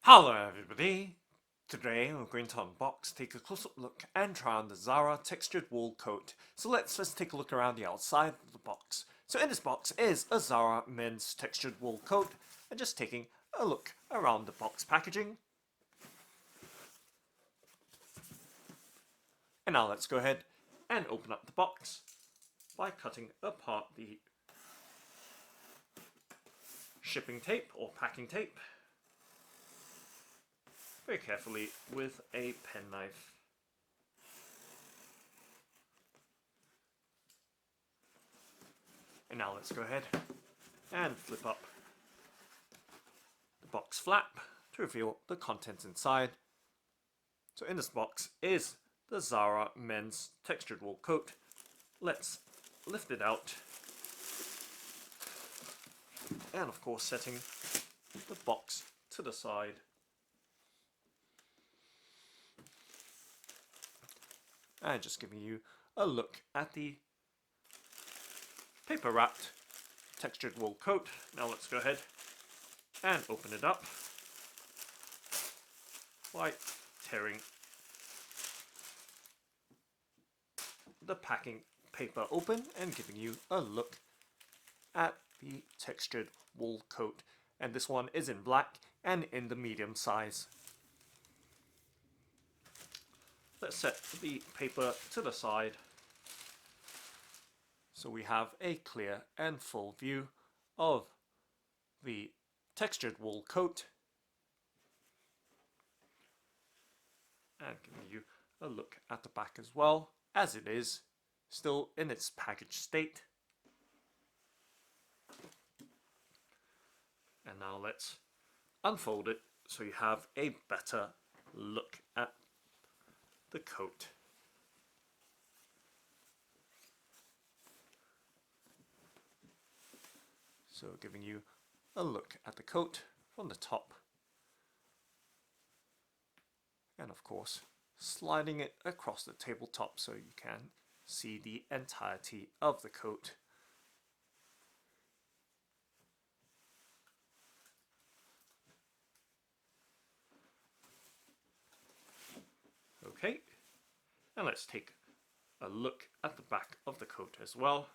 Hello everybody! Today we're going to unbox, take a close-up look and try on the Zara Textured Wool Coat. So let's first take a look around the outside of the box. So in this box is a Zara men's textured wool coat, and just taking a look around the box packaging. And now let's go ahead and open up the box by cutting apart the shipping tape or packing tape very carefully with a penknife. And now let's go ahead and flip up the box flap to reveal the contents inside. So in this box is the Zara men's textured wool coat. Let's lift it out. And of course setting the box to the side. And just giving you a look at the paper wrapped textured wool coat. Now let's go ahead and open it up by tearing the packing paper open and giving you a look at the textured wool coat. And this one is in black and in the medium size. Let's set the paper to the side so we have a clear and full view of the textured wool coat, and giving you a look at the back as well, as it is still in its packaged state. And now let's unfold it so you have a better look at the coat. So giving you a look at the coat from the top, and of course sliding it across the tabletop so you can see the entirety of the coat. Okay, and let's take a look at the back of the coat as well.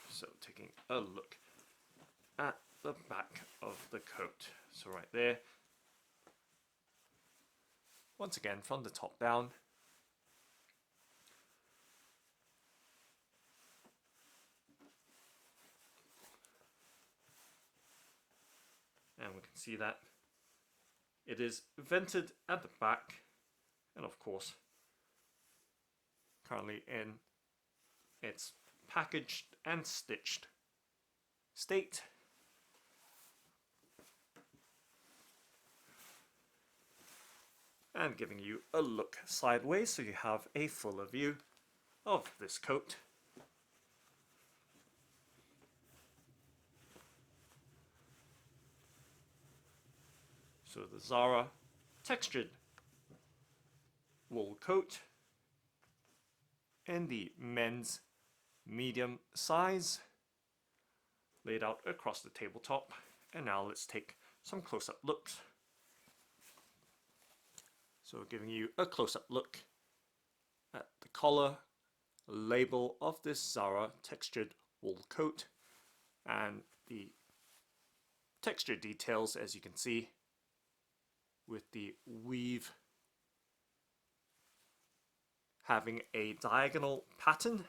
So taking a look at the back of the coat. So right there, once again from the top down. And we can see that it is vented at the back, and of course currently in its packaged and stitched state. And giving you a look sideways so you have a fuller view of this coat. So the Zara textured wool coat in the men's medium size, laid out across the tabletop. And now let's take some close-up looks. So giving you a close-up look at the collar, label of this Zara textured wool coat, and the texture details, as you can see, with the weave having a diagonal pattern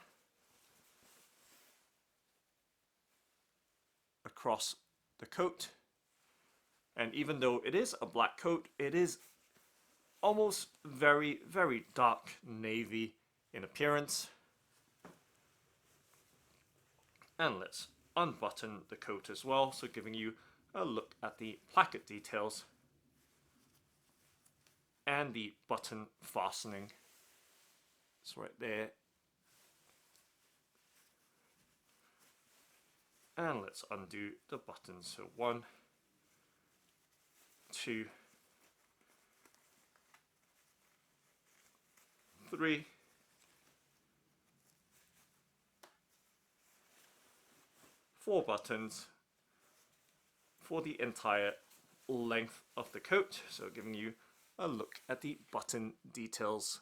across the coat. And even though it is a black coat, it is almost very dark navy in appearance. And let's unbutton the coat as well, so giving you a look at the placket details and the button fastening. It's right there. And let's undo the buttons. So 1, 2, 3, 4 buttons, for the entire length of the coat, so giving you a look at the button details.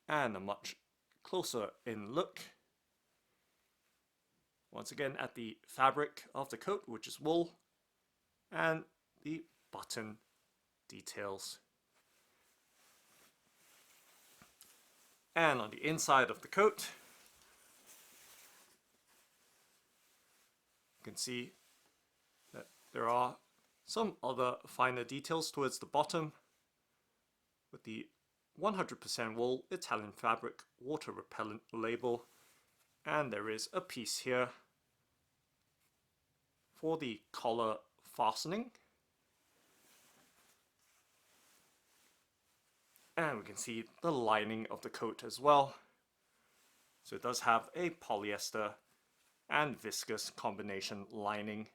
And a much closer in look, once again at the fabric of the coat, which is wool, and the button details. And on the inside of the coat, you can see that there are some other finer details towards the bottom, with the 100% wool Italian fabric water repellent label, and there is a piece here for the collar fastening, and we can see the lining of the coat as well. So it does have a polyester and viscous combination lining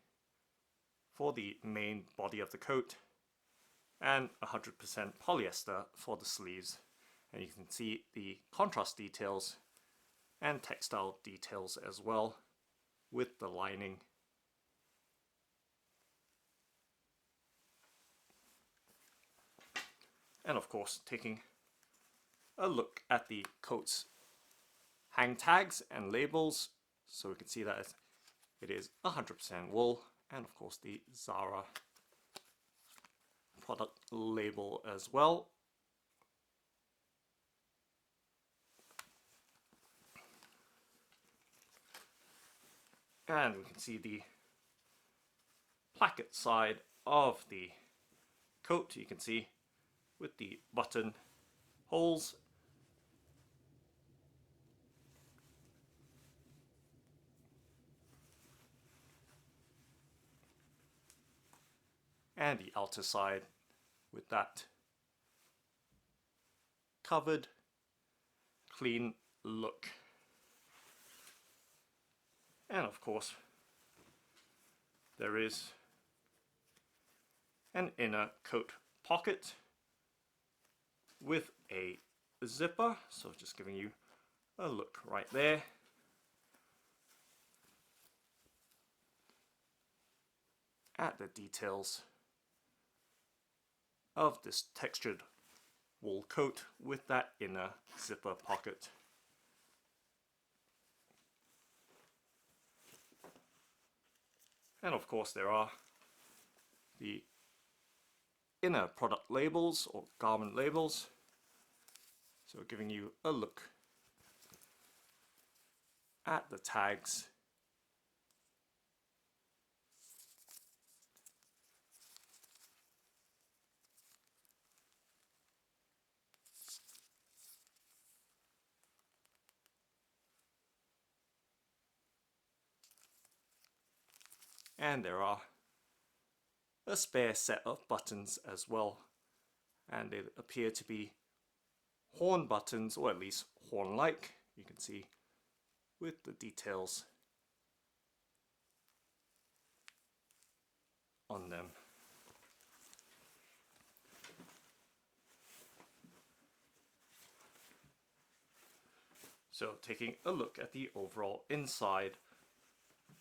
for the main body of the coat, and 100% polyester for the sleeves. And you can see the contrast details and textile details as well with the lining. And of course, taking a look at the coat's hang tags and labels, so we can see that it is 100% wool, and of course the Zara product label as well. And we can see the placket side of the coat, you can see with the button holes. And the outer side with that covered, clean look. And of course, there is an inner coat pocket with a zipper, so just giving you a look right there. At the details of this textured wool coat with that inner zipper pocket. And of course there are the inner product labels or garment labels, so giving you a look at the tags. And there are a spare set of buttons as well, and they appear to be horn buttons, or at least horn-like, you can see with the details on them. So taking a look at the overall inside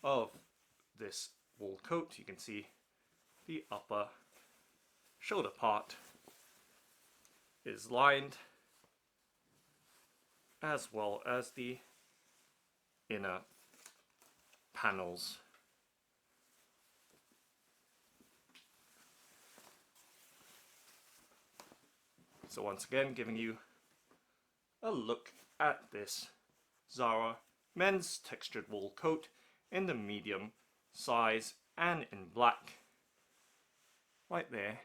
of this wool coat, you can see the upper shoulder part is lined, as well as the inner panels. So once again, giving you a look at this Zara men's textured wool coat in the medium size and in black right there.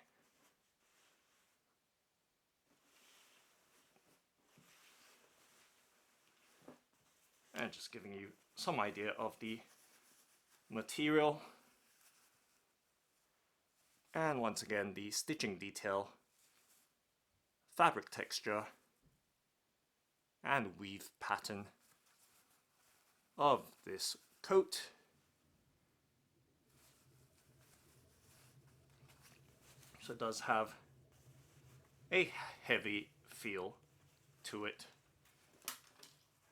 And just giving you some idea of the material, and once again the stitching detail, fabric texture and weave pattern of this coat. So it does have a heavy feel to it.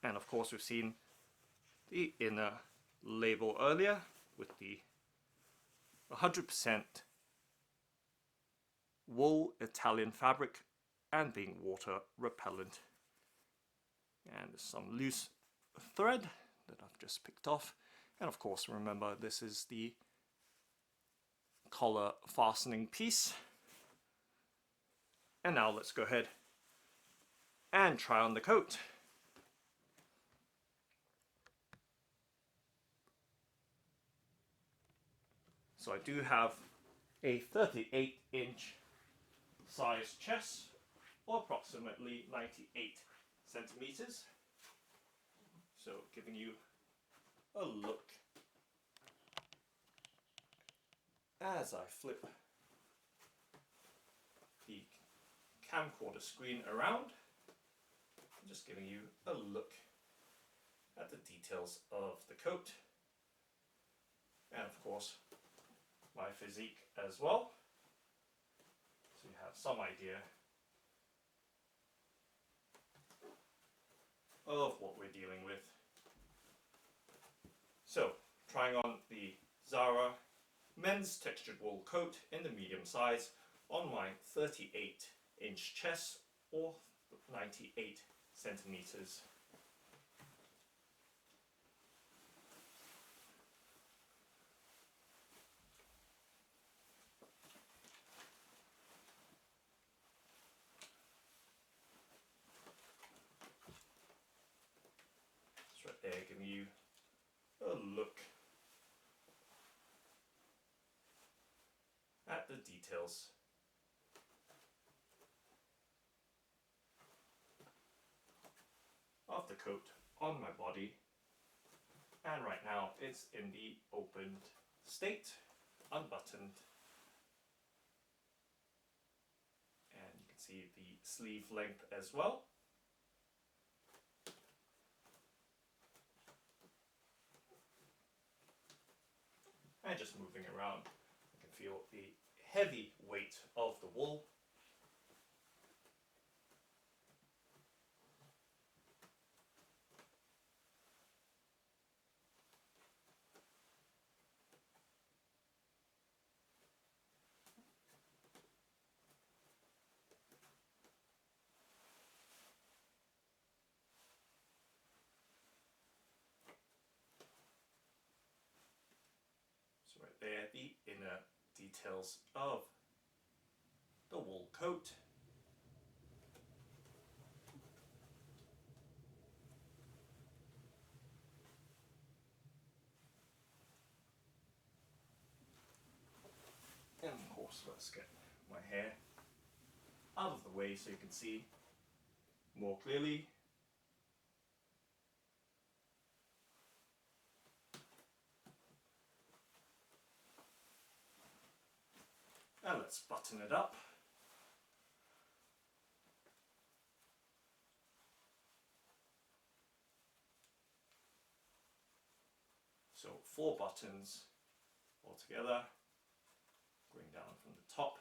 And of course we've seen the inner label earlier with the 100% wool Italian fabric and being water repellent. And there's some loose thread that I've just picked off. And of course, remember, this is the collar fastening piece. And now let's go ahead and try on the coat. So I do have a 38-inch size chest, or approximately 98 centimeters. So giving you a look as I flip the camcorder screen around, just giving you a look at the details of the coat, and of course my physique as well, so you have some idea of what we're dealing with. So, trying on the Zara men's textured wool coat in the medium size on my 38-inch chest, or 98 centimeters. It's right there, giving you a look at the details. Of the coat on my body, and right now it's in the opened state, unbuttoned, and you can see the sleeve length as well. And just moving around, you can feel the heavy weight of the wool. So right there, the inner details of the wool coat. And of course, let's get my hair out of the way so you can see more clearly. And let's button it up. So 4 buttons altogether, going down from the top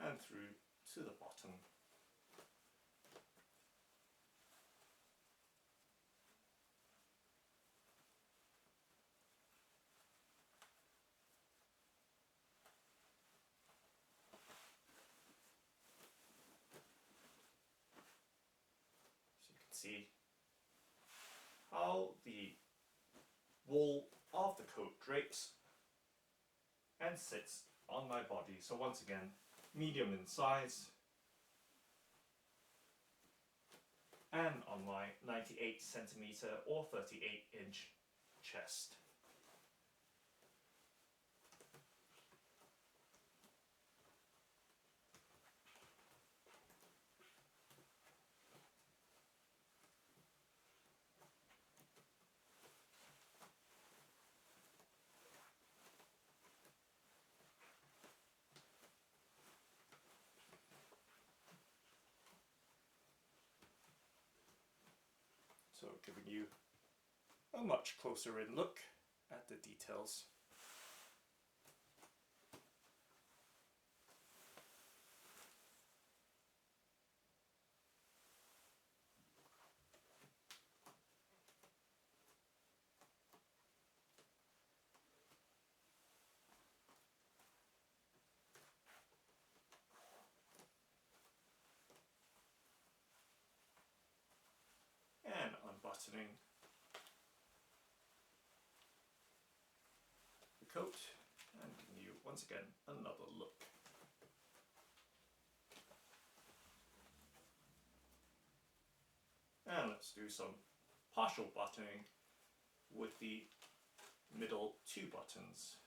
and through to the bottom. So you can see how the wool of the coat drapes and sits on my body. So once again, medium in size, and on my 98 centimeter or 38-inch chest. So giving you a much closer in look at the details. buttoning the coat and giving you once again another look. And let's do some partial buttoning with the middle 2 buttons.